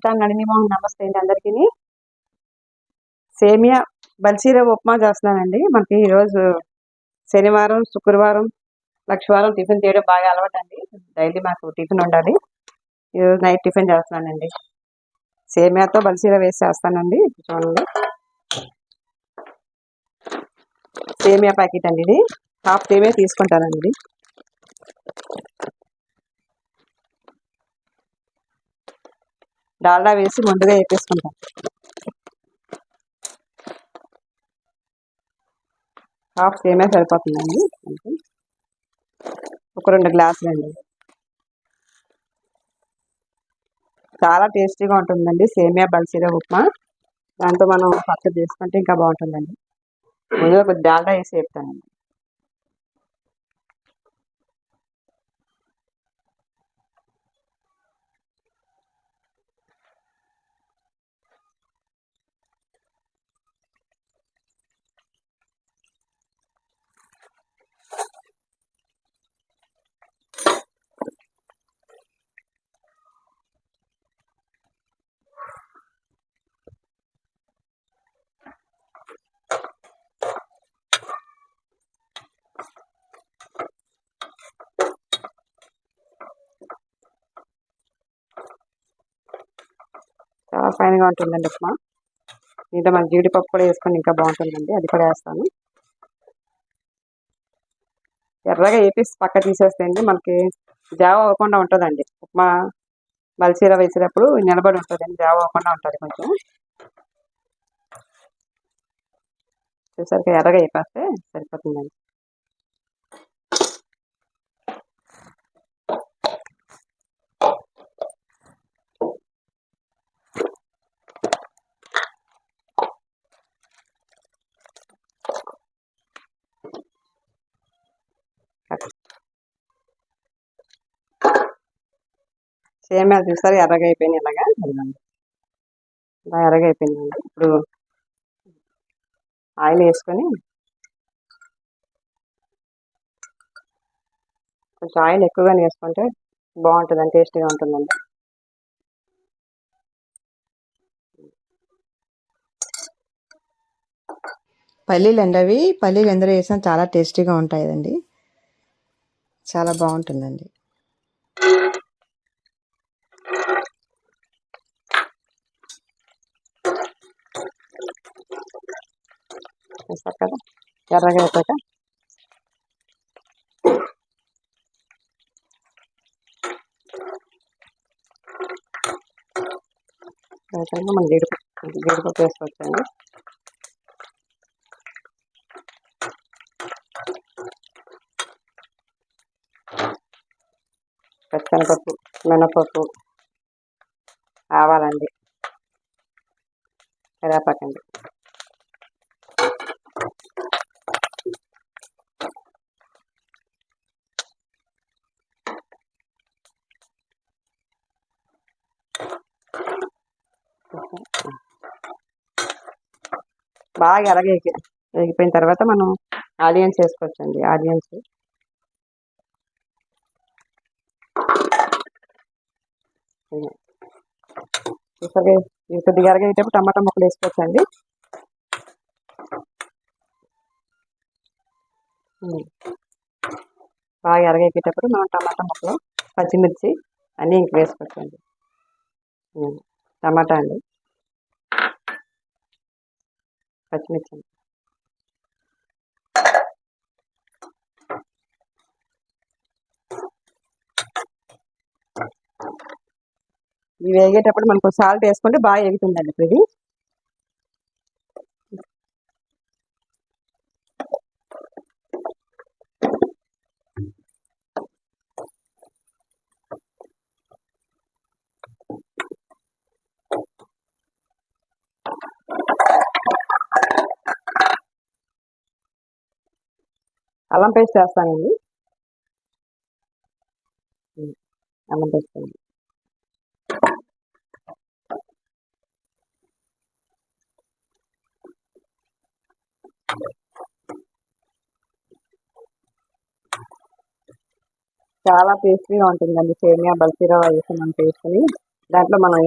Channel Nalini Mohan. నమస్తే అండి అందరికీ. సేమియా బల్సీర ఉప్మా చేస్తున్నానండి. మనకి ఈరోజు శనివారం, శుక్రవారం, లక్షవారం టిఫిన్ చేయడం బాగా అలవాటు అండి. డైలీ మాకు టిఫిన్ ఉండాలి. ఈరోజు నైట్ టిఫిన్ చేస్తున్నానండి. సేమియాతో బల్సీర వేసి చేస్తానండి. చూడండి, సేమియా ప్యాకెట్ అండి. ఇది హాఫ్ సేమియా తీసుకుంటానండి. డాల్డా వేసి ముందుగా వేపేసుకుంటాం. హాఫ్ సేమియా సరిపోతుందండి. ఒక 2 గ్లాసులు అండి. చాలా టేస్టీగా ఉంటుందండి సేమియా బల్సీర ఉప్మా. దాంతో మనం పచ్చడి చేసుకుంటే ఇంకా బాగుంటుందండి. ముందుగా కొద్ది డాల్డా వేసి వేపుతానండి. చాలా ఫైన్గా ఉంటుందండి ఉప్మా. దీంట్లో మన జీడిపప్పు కూడా వేసుకొని ఇంకా బాగుంటుందండి. అది కూడా వేస్తాను. ఎర్రగా వేపేసి పక్క తీసేస్తే మనకి జావ అవ్వకుండా ఉంటుందండి. ఉప్మా బల్సీర వేసేటప్పుడు నిలబడి ఉంటుందండి, జావ అవ్వకుండా ఉంటుంది. కొంచెం చూసరికి ఎర్రగా వేపేస్తే సరిపోతుందండి. సేమియా చూసారు ఎర్రగా అయిపోయింది. ఇలాగా ఇలా ఎర్రగా అయిపోయిందండి. ఇప్పుడు ఆయిల్ వేసుకొని కొంచెం ఆయిల్ ఎక్కువగానే వేసుకుంటే బాగుంటుందండి, టేస్టీగా ఉంటుందండి. పల్లీలు అండి, అవి పల్లీలు ఎందరో వేసినా చాలా టేస్టీగా ఉంటాయండి. చాలా బాగుంటుందండి. కదా ఎర్రగా అయిపోయాక మనం జీడిపప్పు వేసుకోవచ్చండి. పచ్చనపప్పు, మినపప్పు, ఆవాలండి, కరివేపాకండి. బాగా ఎగిపోయిన తర్వాత మనం ఆనియన్స్ వేసుకోవచ్చండి. ఆనియన్స్ కొద్దిగా ఎరగేటప్పుడు టమాటా ముక్కలు వేసుకోవచ్చండి. బాగా ఎరగేటప్పుడు మనం టమాటా ముక్కలు, పచ్చిమిర్చి అన్నీ ఇంక వేసుకోవచ్చండి. టమాటా అండి, పచ్చిమిర్చి అండి. ఇవి వేగేటప్పుడు మనకు సాల్ట్ వేసుకుంటే బాగా ఎగుతుందండి. ఇప్పుడు ఇది అల్లం పేస్ట్ వేస్తానండి. అల్లం పేస్ట్ అండి. చాలా టేస్టీగా ఉంటుందండి సేమియా బల్సీరా వేసి మనం చేసుకుని దాంట్లో మనం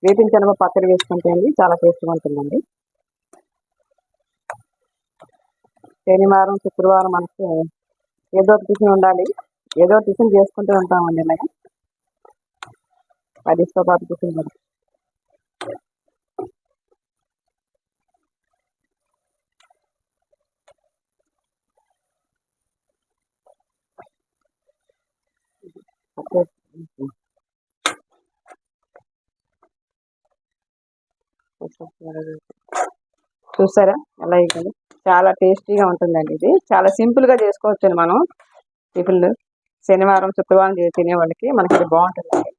వేపిన శనగ పచ్చడి వేసుకుంటే అండి చాలా టేస్ట్గా ఉంటుందండి. శనివారం శుక్రవారం మనకి ఏదో ఒక టిఫిన్ ఉండాలి. ఏదో టిఫిన్ చేసుకుంటూ ఉంటామండి ఇలాగా. పదితో పాటు టిఫిన్ కూడా. చూసారా ఎలా అయిపోయింది? చాలా టేస్టీగా ఉంటుందండి. ఇది చాలా సింపుల్గా చేసుకోవచ్చండి మనం టిఫిన్లు. శనివారం శుక్రవారం తినే వాళ్ళకి మనకి ఇది బాగుంటుంది.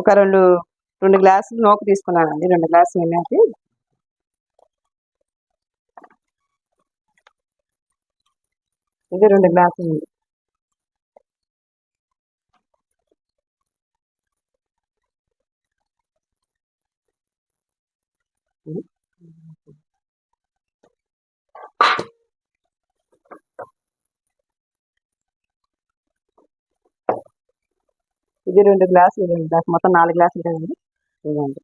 ఒక రెండు గ్లాసులు నూక తీసుకున్నానండి. 2 గ్లాసులు వెళ్ళాకి ఇది 2 గ్లాసులు ఉంది. ఇది 2 గ్లాసులు ఇవ్వండి. నాకు మొత్తం 4 గ్లాసులు కదండి. ఇవ్వండి.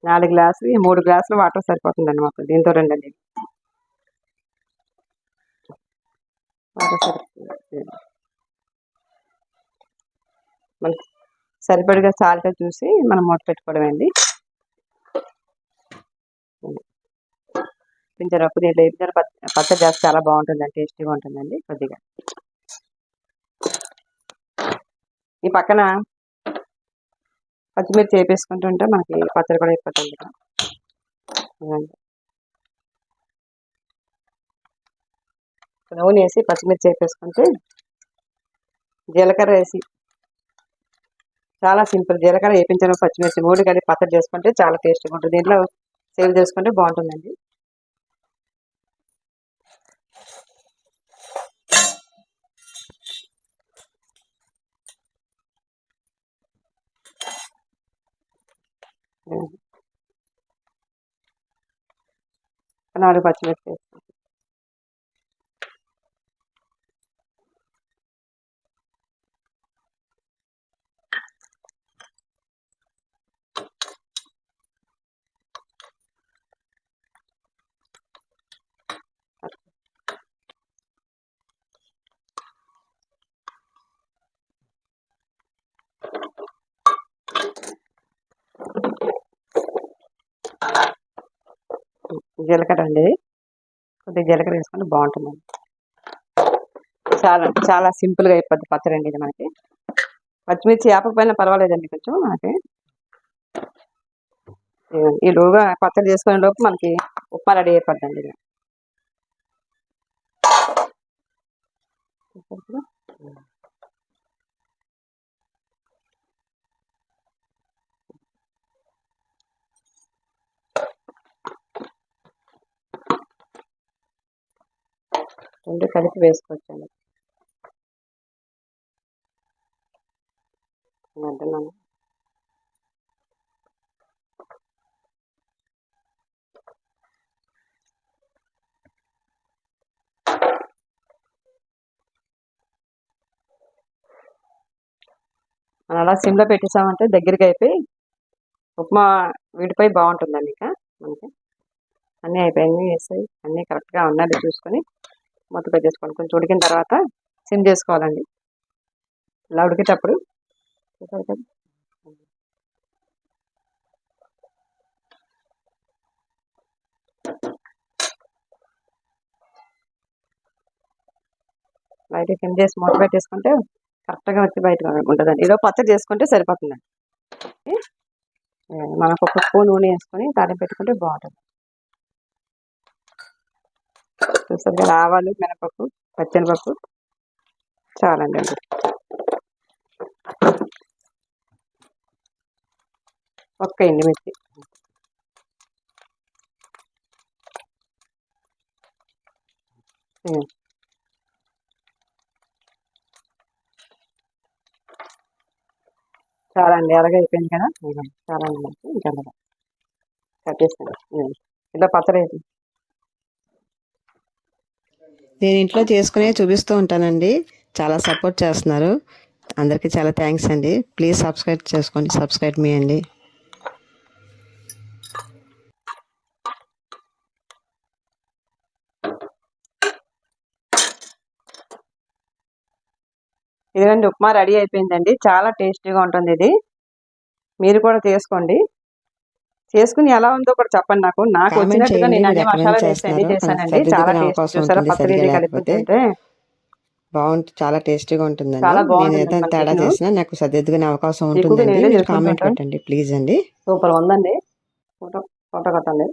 నాలుగు గ్లాసులు 3 గ్లాసులు వాటర్ సరిపోతుందండి మాకు. దీంతో 2 అండి వాటర్ సరిపోతుంది. మనకి సరిపడిగా సాల్ట్ చూసి మనం మూత పెట్టుకోవడం అండి. పింజరప్పు దీంట్లో వేపించిన పచ్చడి చేస్తే చాలా బాగుంటుందండి. టేస్టీగా ఉంటుందండి. కొద్దిగా ఈ పక్కన పచ్చిమిర్చి వేపేసుకుంటుంటే మనకి పచ్చడి కూడా అయిపోతుంది. నూనె వేసి పచ్చిమిర్చి వేపేసుకుంటే జీలకర్ర వేసి చాలా సింపుల్. జీలకర్ర వేపించడం పచ్చిమిర్చి 3 కలిపి పచ్చడి చేసుకుంటే చాలా టేస్టీగా ఉంటుంది. దీంట్లో సేవ్ చేసుకుంటే బాగుంటుందండి. నాలుగు పచ్చిమిర్చి వేసుకుంటాం. జీలకర్ర అండి. కొద్దిగా జీలకర్ర వేసుకుంటే బాగుంటుందండి. చాలా సింపుల్గా అయిపోద్ది పచ్చడి అండి ఇది మనకి. పచ్చిమిర్చి వేపకపోయినా పర్వాలేదండి కొంచెం మనకి. ఈ లోగా పచ్చడి చేసుకునే లోపు మనకి ఉప్మా రెడీ అయిపోద్దండి. ఇది రెండు కలిపి వేసుకోవచ్చండి. అంటున్నాను. మనం అలా సిమ్లో పెట్టేసామంటే దగ్గరికి అయిపోయి ఉప్మా విడిపోయి బాగుంటుందండి. ఇక మనకి అన్నీ అయిపోయి వేసాయి, అన్నీ కరెక్ట్గా ఉన్నది చూసుకొని మూత పెట్టేసుకోండి. కొంచెం ఉడికిన తర్వాత సిమ్ చేసుకోవాలండి. ఇలా ఉడికేటప్పుడు బయట సిమ్ చేసి మూత పెట్టేసుకుంటే కరెక్ట్గా వచ్చి బయట ఉంటుందండి. ఏదో పచ్చడి చేసుకుంటే సరిపోతుందండి. మనకు ఒక స్పూన్ నూనె వేసుకొని తాలింపు పెట్టుకుంటే బాగుంటుంది. చూస్తారు కదా, ఆవాలు, మినపప్పు, పచ్చెనపప్పు చాలండి అండి. ఒక్క ఎండుమిర్చి, చాలా అండి అలాగే అయిపోయింది కదా చాలా అండి మనకి ఇంకా కట్టేస్తాను ఇలా పచ్చడి వేసి నేను ఇంట్లో చేసుకునే చూపిస్తూ ఉంటానండి. చాలా సపోర్ట్ చేస్తున్నారు. అందరికీ చాలా థ్యాంక్స్ అండి. ప్లీజ్ సబ్స్క్రైబ్ చేసుకోండి. సబ్స్క్రైబ్ మీ అండి. ఇదిగోండి ఉప్మా రెడీ అయిపోయిందండి. చాలా టేస్టీగా ఉంటుంది ఇది. మీరు కూడా చేసుకోండి. చేసుకుని ఎలా ఉందో కూడా చెప్పండి నాకు. నాకు కామెంట్ వచ్చినట్టుగా చేయండి. నేను మీరు అన్ని ఎక్కడి నుంచి మసాలాలు వేసి అన్ని చేస్తున్నారో కొంచెం చేశానండి. చాలా సర్దిద్దుకునే టేస్ట్ అవకాశం చూసారా ఉంటుంది పచ్చడి సరిగా ఇది లేకపోతే. కలిపితే చాలా టేస్టీగా ఉంటుందండి. చాలా నేను బాగుంటుంది ఏదైనా మన తేడా టిఫిన్. చేసినా నాకు సర్దిద్దుకునే అవకాశం ఎక్కువగా ఉంటుందండి. నేనే మీరు కామెంట్ చేసుకుంటుంటాను. పెట్టండి ప్లీజ్ అండి. సూపర్ ఉందండి. ఫోటో ఫోటో కొట్టండి.